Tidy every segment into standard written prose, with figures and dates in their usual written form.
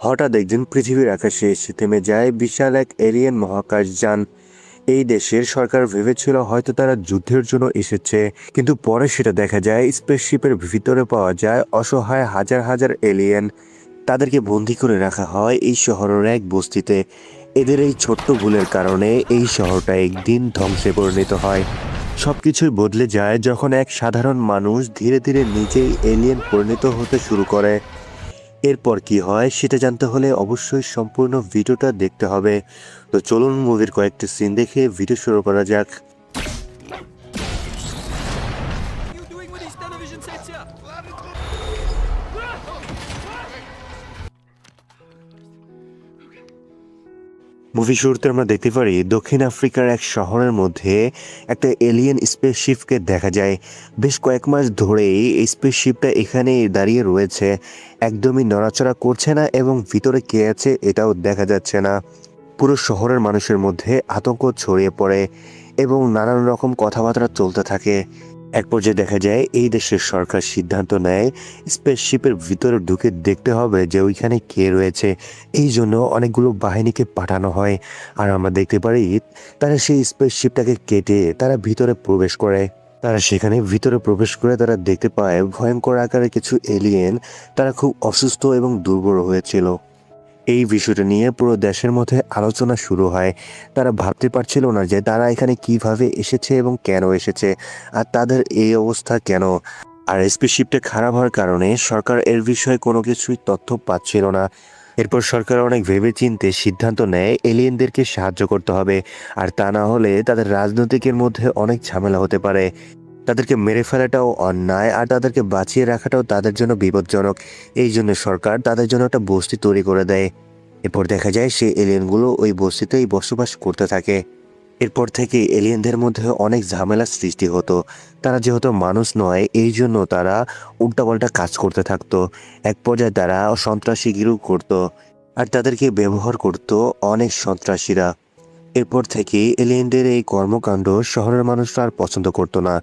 হঠাৎ একদিন পৃথিবীর আকাশে এসে থেমে যায় বিশাল এক এলিয়েন মহাকাশযান। এই দেশের সরকার ভেবেছিল হয়তো তারা যুদ্ধের জন্য এসেছে, কিন্তু পরে সেটা দেখা যায় স্পেসশিপের ভিতরে পাওয়া যায় অসহায় হাজার হাজার এলিয়েন। তাদেরকে বন্দি করে রাখা হয় এই শহরের এক বস্তিতে। এদের এই ছোট্ট ভুলের কারণে এই শহরটা একদিন ধ্বংসে পরিণত হয়। সবকিছুই বদলে যায় যখন এক সাধারণ মানুষ ধীরে ধীরে নিজেই এলিয়েন পরিণত হতে শুরু করে। এরপর কি হয় সেটা জানতে হলে অবশ্যই সম্পূর্ণ ভিডিওটা দেখতে হবে। তো চলুন মুভির কয়েকটি সিন দেখে ভিডিও শুরু করা যাক। You doing with these television sets here? Movie শুরুতে আমরা দেখতে পারি দক্ষিণ আফ্রিকার এক শহরের মধ্যে একটা এলিয়েন স্পেসশিপকে দেখা যায়। বেশ কয়েক মাস ধরেই এই স্পেসশিপটা এখানে দাঁড়িয়ে রয়েছে, একদমই নড়াচড়া করছে না এবং ভিতরে কে আছে এটাও দেখা যাচ্ছে না। পুরো শহরের মানুষের মধ্যে আতঙ্ক ছড়িয়ে পড়ে এবং নানান রকম কথাবার্তা চলতে থাকে। এক পর্যায়ে দেখা যায় এই দেশের সরকার সিদ্ধান্ত নেয় স্পেসশিপের ভিতরে ঢুকে দেখতে হবে যে ওইখানে কে রয়েছে। এই জন্য অনেকগুলো বাহিনীকে পাঠানো হয়। আর আমরা দেখতে পারি তারা সেই স্পেসশিপটাকে কেটে তারা ভিতরে প্রবেশ করে। তারা সেখানে ভিতরে প্রবেশ করে তারা দেখতে পায় ভয়ঙ্কর আকারের কিছু এলিয়েন। তারা খুব অসুস্থ এবং দুর্বল হয়েছিল। এই বিষয়টা নিয়ে পুরো দেশের মধ্যে আলোচনা শুরু হয়। তারা ভাবতে পারছিল না যে তারা এখানে কিভাবে এসেছে এবং কেন এসেছে, আর তাদের এই অবস্থা কেন। আর স্পেসশিপটা খারাপ হওয়ার কারণে সরকার এর বিষয়ে কোনো কিছুই তথ্য পাচ্ছিল না। এরপর সরকার অনেক ভেবেচিন্তে সিদ্ধান্ত নেয় এলিয়েনদেরকে সাহায্য করতে হবে, আর তা না হলে তাদের রাজনৈতিকের মধ্যে অনেক ঝামেলা হতে পারে। তাদেরকে মেরে ফেলাটাও অন্যায়, আর তাদেরকে বাঁচিয়ে রাখাটাও তাদের জন্য বিপজ্জনক। এই জন্য সরকার তাদের জন্য একটা বস্তি তৈরি করে দেয়। এরপর দেখা যায় সেই এলিয়েনগুলো ওই বস্তিতেই বসবাস করতে থাকে। এরপর থেকে এলিয়েনদের মধ্যে অনেক ঝামেলার সৃষ্টি হতো। তারা যেহেতু মানুষ নয়, এই জন্য তারা উল্টাপাল্টা কাজ করতে থাকতো। এক পর্যায়ে তারা সন্ত্রাসীগিরিও করতো, আর তাদেরকে ব্যবহার করতো অনেক সন্ত্রাসীরা। এরপর থেকে এলিয়েনদের এই কর্মকাণ্ড শহরের মানুষরা আর পছন্দ করতো না।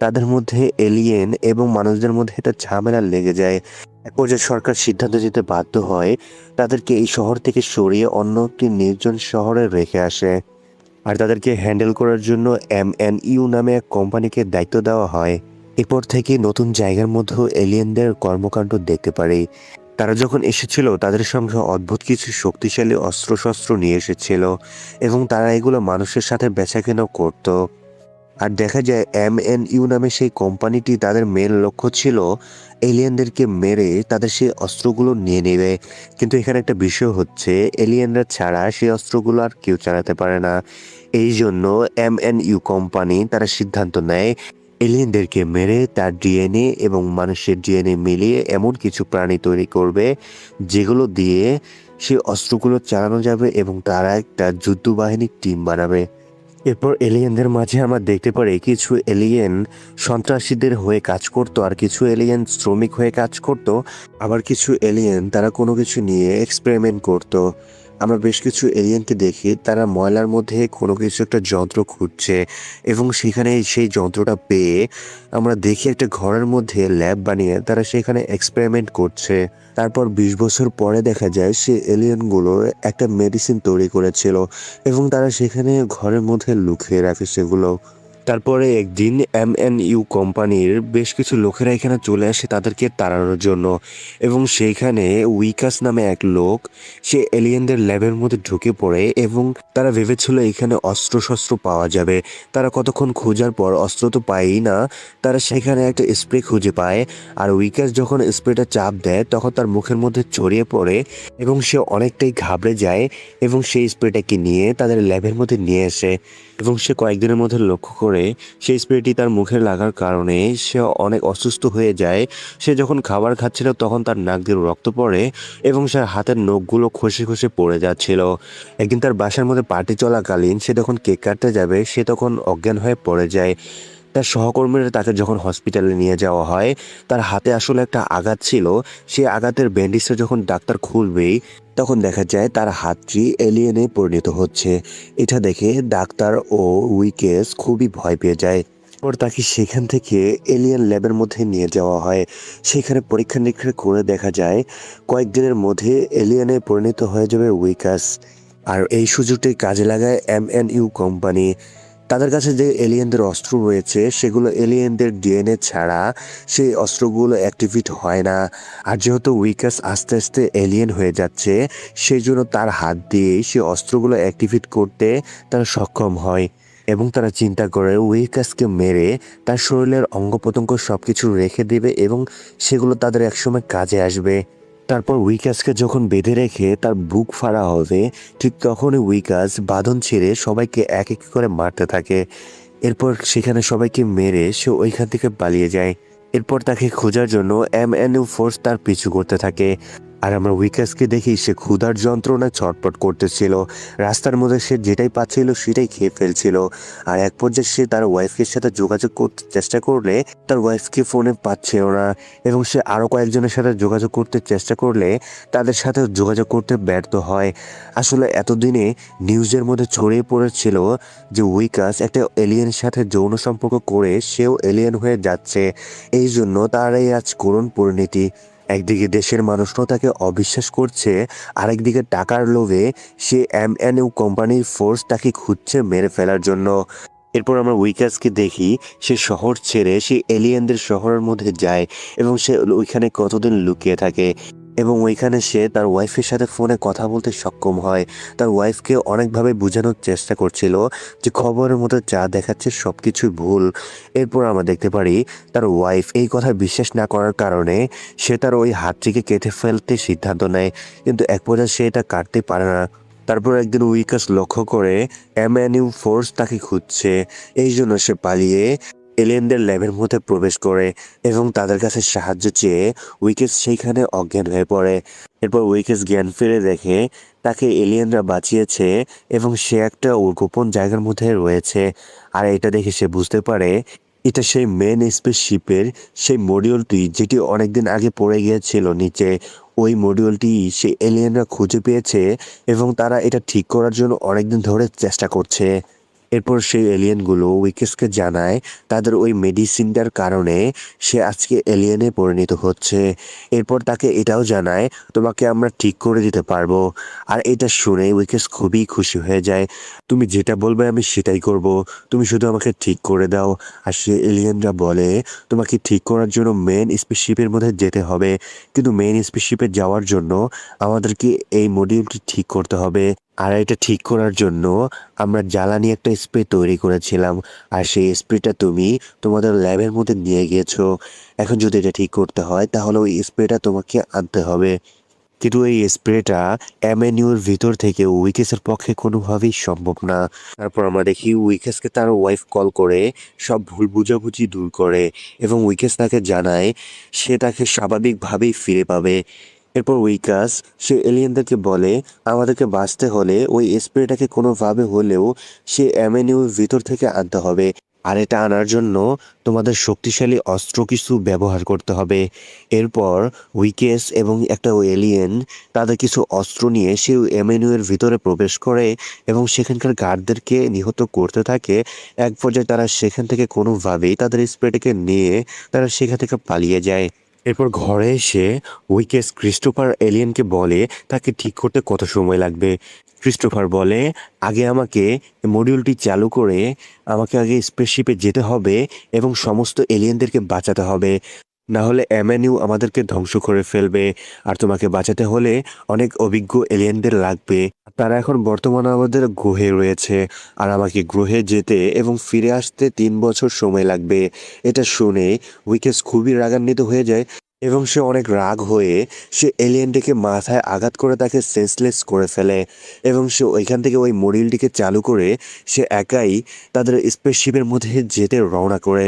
তাদের মধ্যে এলিয়েন এবং মানুষদের মধ্যে একটা ঝামেলা লেগে যায়। এক পর্যায়ে সরকার সিদ্ধান্ত নিতে বাধ্য হয় তাদেরকে এই শহর থেকে সরিয়ে অন্য একটি নির্জন শহরে রেখে আসে। আর তাদেরকে হ্যান্ডেল করার জন্য MNU নামে এক কোম্পানিকে দায়িত্ব দেওয়া হয়। এরপর থেকে নতুন জায়গার মধ্যেও এলিয়েনদের কর্মকাণ্ড দেখতে পারি। তারা যখন এসেছিল তাদের সঙ্গে অদ্ভুত কিছু শক্তিশালী অস্ত্রশস্ত্র নিয়ে এসেছিল, এবং তারা এগুলো মানুষের সাথে বেচাকেনাও করত। আর দেখা যায় MNU নামে সেই কোম্পানিটি তাদের মেন লক্ষ্য ছিল এলিয়েনদেরকে মেরে তাদের সেই অস্ত্রগুলো নিয়ে নেবে। কিন্তু এখানে একটা বিষয় হচ্ছে, এলিয়েনরা ছাড়া সেই অস্ত্রগুলো আর কেউ চালাতে পারে না। এই জন্য MNU কোম্পানি তারা সিদ্ধান্ত নেয় এলিয়েনদেরকে মেরে তার ডিএনএ এবং মানুষের ডিএনএ মিলিয়ে এমন কিছু প্রাণী তৈরি করবে যেগুলো দিয়ে সেই অস্ত্রগুলো চালানো যাবে, এবং তারা একটা যুদ্ধ বাহিনীর টিম বানাবে। এরপর এলিয়েনদের মাঝে আমরা দেখতে পারি কিছু এলিয়েন সন্ত্রাসীদের হয়ে কাজ করত, আর কিছু এলিয়েন শ্রমিক হয়ে কাজ করত। আবার কিছু এলিয়েন তারা কোনো কিছু নিয়ে এক্সপেরিমেন্ট করত। আমরা বেশ কিছু এলিয়েনকে দেখি তারা ময়লার মধ্যে কোনো কিছু একটা যন্ত্র খুঁজছে, এবং সেখানে সেই যন্ত্রটা পেয়ে আমরা দেখি একটা ঘরের মধ্যে ল্যাব বানিয়ে তারা সেখানে এক্সপেরিমেন্ট করছে। তারপর 20 বছর পরে দেখা যায় সে এলিয়েনগুলো একটা মেডিসিন তৈরি করেছিল, এবং তারা সেখানে ঘরের মধ্যে লুকিয়ে রাখে সেগুলো। তারপরে একদিন MNU কোম্পানির বেশ কিছু লোকেরা এখানে চলে আসে তাদেরকে তাড়ানোর জন্য, এবং সেইখানে উইকাস নামে এক লোক সে এলিয়েনদের ল্যাবের মধ্যে ঢুকে পড়ে, এবং তারা ভেবেছিল এখানে অস্ত্রশস্ত্র পাওয়া যাবে। তারা কতক্ষণ খোঁজার পর অস্ত্র তো পায়ই না, তারা সেখানে একটা স্প্রে খুঁজে পায়। আর উইকাস যখন স্প্রেটা চাপ দেয় তখন তার মুখের মধ্যে ছড়িয়ে পড়ে, এবং সে অনেকটাই ঘাবড়ে যায়, এবং সেই স্প্রেটাকে নিয়ে তাদের ল্যাবের মধ্যে নিয়ে আসে। এবং সে কয়েকদিনের মধ্যে লক্ষ্য করে সেই স্প্রেটি তার মুখে লাগার কারণে সে অনেক অসুস্থ হয়ে যায়। সে যখন খাবার খাচ্ছিল তখন তার নাক দিয়ে রক্ত পড়ে, এবং সে হাতের নখগুলো খসে খসে পড়ে যাচ্ছিল। একদিন তার বাসার মধ্যে পার্টি চলাকালীন সে যখন কেক কাটতে যাবে সে তখন অজ্ঞান হয়ে পড়ে যায়। তার সহকর্মীরা তাকে যখন হসপিটালে নিয়ে যাওয়া হয়, তার হাতে আসলে একটা আঘাত ছিল। সেই আঘাতের ব্যান্ডেজটা যখন ডাক্তার খুলবেই তখন দেখা যায় তার হাতটি এলিয়েনে পরিণত হচ্ছে। এটা দেখে ডাক্তার ও উইকেস খুবই ভয় পেয়ে যায়। পর তাকে সেখান থেকে এলিয়েন ল্যাবের মধ্যে নিয়ে যাওয়া হয়। সেখানে পরীক্ষা নিরীক্ষা করে দেখা যায় কয়েকদিনের মধ্যে এলিয়েনে পরিণত হয়ে যাবে উইকাস। আর এই সুযোগটি কাজে লাগায় MNU কোম্পানি। তাদের কাছে যে এলিয়েনদের অস্ত্র রয়েছে সেগুলো এলিয়েনদের ডিএনএ ছাড়া সেই অস্ত্রগুলো অ্যাক্টিভেট হয় না। আর যেহেতু উইকাস আস্তে আস্তে এলিয়েন হয়ে যাচ্ছে, সেই জন্য তার হাত দিয়ে সেই অস্ত্রগুলো অ্যাক্টিভেট করতে তারা সক্ষম হয়। এবং তারা চিন্তা করে উইকাসকে মেরে তার শরীরের অঙ্গ প্রত্যঙ্গ সব কিছু রেখে দেবে এবং সেগুলো তাদের একসময় কাজে আসবে। তারপর উইকাসকে যখন বেঁধে রেখে তার বুক ফাড়া হবে, ঠিক তখনই উইকাস বাঁধন ছেড়ে সবাইকে এক এক করে মারতে থাকে। এরপর সেখানে সবাইকে মেরে সে ওইখান থেকে পালিয়ে যায়। এরপর তাকে খোঁজার জন্য MNU ফোর্স তার পিছু করতে থাকে। আর আমরা উইকাসকে দেখি সে ক্ষুধার যন্ত্রণায় ছটপট করতেছিল। রাস্তার মধ্যে সে যেটাই পাচ্ছিল সেটাই খেয়ে ফেলছিল। আর এক পর্যায়ে সে তার ওয়াইফের সাথে যোগাযোগ করতে চেষ্টা করলে তার ওয়াইফকে ফোনে পাচ্ছেও না। এবং সে আরও কয়েকজনের সাথে যোগাযোগ করতে চেষ্টা করলে তাদের সাথে যোগাযোগ করতে ব্যর্থ হয়। আসলে এতদিনে নিউজের মধ্যে ছড়িয়ে পড়েছিল যে উইকাস একটা এলিয়েনের সাথে যৌন সম্পর্ক করে সেও এলিয়েন হয়ে যাচ্ছে। এই জন্য তার এই আজ করুণ পরিণতি। একদিকে দেশের মানুষরাও তাকে অবিশ্বাস করছে, আরেকদিকে টাকার লোভে সে MNU কোম্পানির ফোর্স তাকে খুঁজছে মেরে ফেলার জন্য। এরপর আমরা উইকাসকে দেখি সে শহর ছেড়ে সে এলিয়েনদের শহরের মধ্যে যায় এবং সে ওইখানে কতদিন লুকিয়ে থাকে। এবং ওইখানে সে তার ওয়াইফের সাথে ফোনে কথা বলতে সক্ষম হয়। তার ওয়াইফকে অনেকভাবে বোঝানোর চেষ্টা করছিল যে খবরের মধ্যে যা দেখাচ্ছে সব কিছুই ভুল। এরপর আমরা দেখতে পারি তার ওয়াইফ এই কথা বিশ্বাস না করার কারণে সে তার ওই হাতটিকে কেটে ফেলতে সিদ্ধান্ত নেয়, কিন্তু এক পর্যায়ে সে এটা কাটতে পারে না। তারপর একদিন উইকাস লক্ষ্য করে MNU ফোর্স তাকে খুঁজছে, এই জন্য সে পালিয়ে এলিয়েনদের ল্যাবের মধ্যে প্রবেশ করে এবং তাদের কাছে সাহায্য চেয়ে উইকাস সেইখানে অজ্ঞান হয়ে পড়ে। এরপর উইকাস জ্ঞান ফিরে দেখে তাকে এলিয়েনরা বাঁচিয়েছে এবং সে একটা গোপন জায়গার মধ্যে রয়েছে। আর এটা দেখে সে বুঝতে পারে এটা সেই মেন স্পেসশিপের সেই মডিউলটি যেটি অনেকদিন আগে পড়ে গিয়েছিল নিচে। ওই মডিউলটি সে এলিয়েনরা খুঁজে পেয়েছে এবং তারা এটা ঠিক করার জন্য অনেকদিন ধরে চেষ্টা করছে। এরপর সেই এলিয়েনগুলো উইকাসকে জানায় তাদের ওই মেডিসিনটার কারণে সে আজকে এলিয়েনে পরিণত হচ্ছে। এরপর তাকে এটাও জানায় তোমাকে আমরা ঠিক করে দিতে পারবো। আর এটা শুনে উইকাস খুবই খুশি হয়ে যায়। তুমি যেটা বলবে আমি সেটাই করব, তুমি শুধু আমাকে ঠিক করে দাও। আর সে এলিয়েনরা বলে তোমাকে ঠিক করার জন্য মেন স্পেসশিপের মধ্যে যেতে হবে, কিন্তু মেন স্পেসশিপে যাওয়ার জন্য আমাদেরকে এই মডিউলটি ঠিক করতে হবে। আর এটা ঠিক করার জন্য আমরা জ্বালানি একটা স্প্রে তৈরি করেছিলাম, আর সেই স্প্রেটা তুমি তোমাদের ল্যাবের মধ্যে নিয়ে গিয়েছো। এখন যদি এটা ঠিক করতে হয় তাহলে ওই স্প্রেটা তোমাকে আনতে হবে। কিন্তু এই স্প্রেটা MNUর ভিতর থেকে উইকাসের পক্ষে কোনোভাবেই সম্ভব না। তারপর আমরা দেখি উইকাসকে তার ওয়াইফ কল করে সব ভুল বুঝাবুঝি দূর করে এবং উইকাস তাকে জানায় সে তাকে স্বাভাবিকভাবেই ফিরে পাবে। এরপর উইকাস সে এলিয়েনদেরকে বলে আমাদেরকে বাঁচতে হলে ওই স্প্রেটাকে কোনোভাবে হলেও সে MNUর ভিতর থেকে আনতে হবে। আর এটা আনার জন্য তোমাদের শক্তিশালী অস্ত্র কিছু ব্যবহার করতে হবে। এরপর উইকেস এবং একটা এলিয়েন তাদের কিছু অস্ত্র নিয়ে সে MNU এর ভিতরে প্রবেশ করে এবং সেখানকার গার্ডদেরকে নিহত করতে থাকে। এক পর্যায়ে তারা সেখান থেকে কোনোভাবেই তাদের স্প্রেটাকে নিয়ে তারা সেখান থেকে পালিয়ে যায়। এরপর ঘরে এসে উইকেস ক্রিস্টোফার এলিয়েনকে বলে তাকে ঠিক করতে কত সময় লাগবে। ক্রিস্টোফার বলে আগে আমাকে মডিউলটি চালু করে আমাকে আগে স্পেসশিপে যেতে হবে এবং সমস্ত এলিয়েনদেরকে বাঁচাতে হবে, না হলে MNU আমাদেরকে ধ্বংস করে ফেলবে। আর তোমাকে বাঁচাতে হলে অনেক অভিজ্ঞ এলিয়েনদের লাগবে। তারা এখন বর্তমানে আমাদের গ্রহে রয়েছে, আর আমাকে গ্রহে যেতে এবং ফিরে আসতে 3 বছর সময় লাগবে। এটা শুনে উইকেস খুবই রাগান্বিত হয়ে যায় এবং সে অনেক রাগ হয়ে সে এলিয়েনটিকে মাথায় আঘাত করে তাকে সেন্সলেস করে ফেলে এবং সে ওইখান থেকে ওই মডিউলটিকে চালু করে সে একাই তাদের স্পেসশিপের মধ্যে যেতে রওনা করে।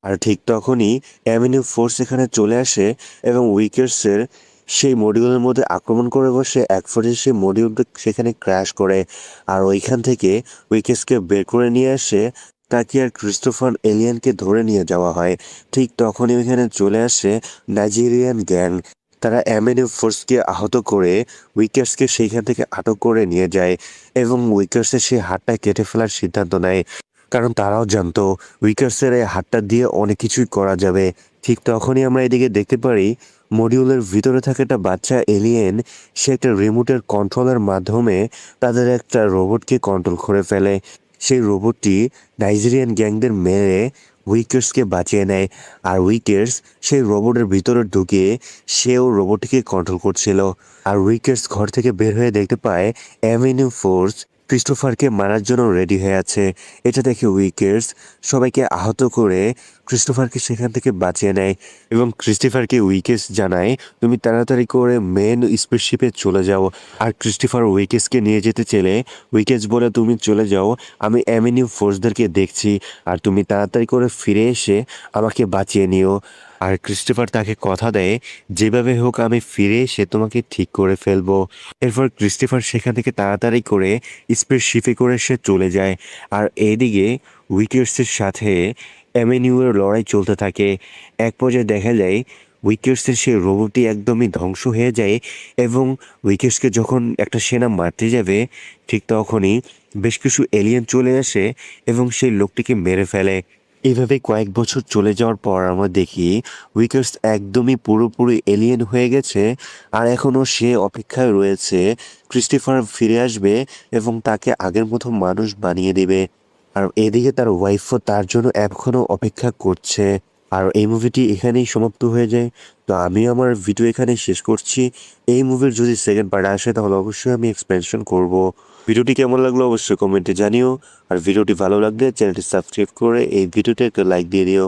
আর ঠিক তখনই MNU ফোর্স এখানে চলে আসে এবং উইকেটসের সেই মডিউলের মধ্যে আক্রমণ করে বসে এক পর্যায়ে সেই মডিউলটা সেখানে ক্র্যাশ করে। আর ওইখান থেকে উইকেটসকে বের করে নিয়ে আসে তাকে আর ক্রিস্টোফার এলিয়েনকে ধরে নিয়ে যাওয়া হয়। ঠিক তখনই ওইখানে চলে আসে নাইজেরিয়ান গ্যাং। তারা MNU ফোর্সকে আহত করে উইকেটসকে সেইখান থেকে আটক করে নিয়ে যায় এবং উইকেটসের সেই হাতটা কেটে ফেলার সিদ্ধান্ত নেয়। কারণ তারাও জানতো উইকার্সের এই হাতটা দিয়ে অনেক কিছুই করা যাবে। ঠিক তখনই আমরা এদিকে দেখতে পারি মডিউলের ভিতরে থাকা একটা বাচ্চা এলিয়েন, সে একটা রিমোটের কন্ট্রোলের মাধ্যমে তাদের একটা রোবটকে কন্ট্রোল করে ফেলে। সেই রোবটটি নাইজেরিয়ান গ্যাংদের মেরে উইকার্সকে বাঁচিয়ে নেয়, আর উইকার্স সেই রোবটের ভিতরে ঢুকে সেও রোবটটিকে কন্ট্রোল করছিল। আর উইকার্স ঘর থেকে বের হয়ে দেখতে পায় অ্যাভিনিউ ফোর্স ক্রিস্টোফারকে মারার জন্য রেডি হয়ে আছে। এটা দেখে উইকার্স সবাইকে আহত করে ক্রিস্টোফারকে সেখান থেকে বাঁচিয়ে নেয় এবং ক্রিস্টোফারকে উইকার্স জানায় তুমি তাড়াতাড়ি করে মেন স্পেসশিপে চলে যাও। আর ক্রিস্টোফার উইকার্সকে নিয়ে যেতে চেলে উইকার্স বলে তুমি চলে যাও, আমি অ্যাভিনিউ ফোর্সদেরকে দেখছি, আর তুমি তাড়াতাড়ি করে ফিরে এসে আমাকে বাঁচিয়ে নিও। আর ক্রিস্টোফার তাকে কথা দেয় যেভাবে হোক আমি ফিরে এসে তোমাকে ঠিক করে ফেলবো। এরপর ক্রিস্টোফার সেখান থেকে তাড়াতাড়ি করে স্পেসশিপে করে সে চলে যায়। আর এইদিকে উইকার্সের সাথে অ্যাভিনিউয়ের লড়াই চলতে থাকে। এক পর্যায়ে দেখা যায় উইকার্সের সেই রোবটটি একদমই ধ্বংস হয়ে যায় এবং উইকার্সকে যখন একটা সেনা মারতে যাবে ঠিক তখনই বেশ কিছু এলিয়েন চলে আসে এবং সেই লোকটিকে মেরে ফেলে। এভাবে কয়েক বছর চলে যাওয়ার পর আমরা দেখি উইকার্স একদমই পুরোপুরি এলিয়েন হয়ে গেছে, আর এখনও সে অপেক্ষায় রয়েছে ক্রিস্টোফার ফিরে আসবে এবং তাকে আগের মতো মানুষ বানিয়ে দেবে। আর এদিকে তার ওয়াইফও তার জন্য এখনও অপেক্ষা করছে। আর এই মুভিটি এখানেই সমাপ্ত হয়ে যায়। তো আমি আমার ভিডিও এখানেই শেষ করছি। এই মুভির যদি সেকেন্ড পার্ট আসে তাহলে অবশ্যই আমি এক্সপেনশন করব। ভিডিওটি কেমন লাগলো অবশ্যই কমেন্টে জানিও, আর ভিডিওটি ভালো লাগলে চ্যানেলটি সাবস্ক্রাইব করে এই ভিডিওতে একটা লাইক দিয়ে দিও।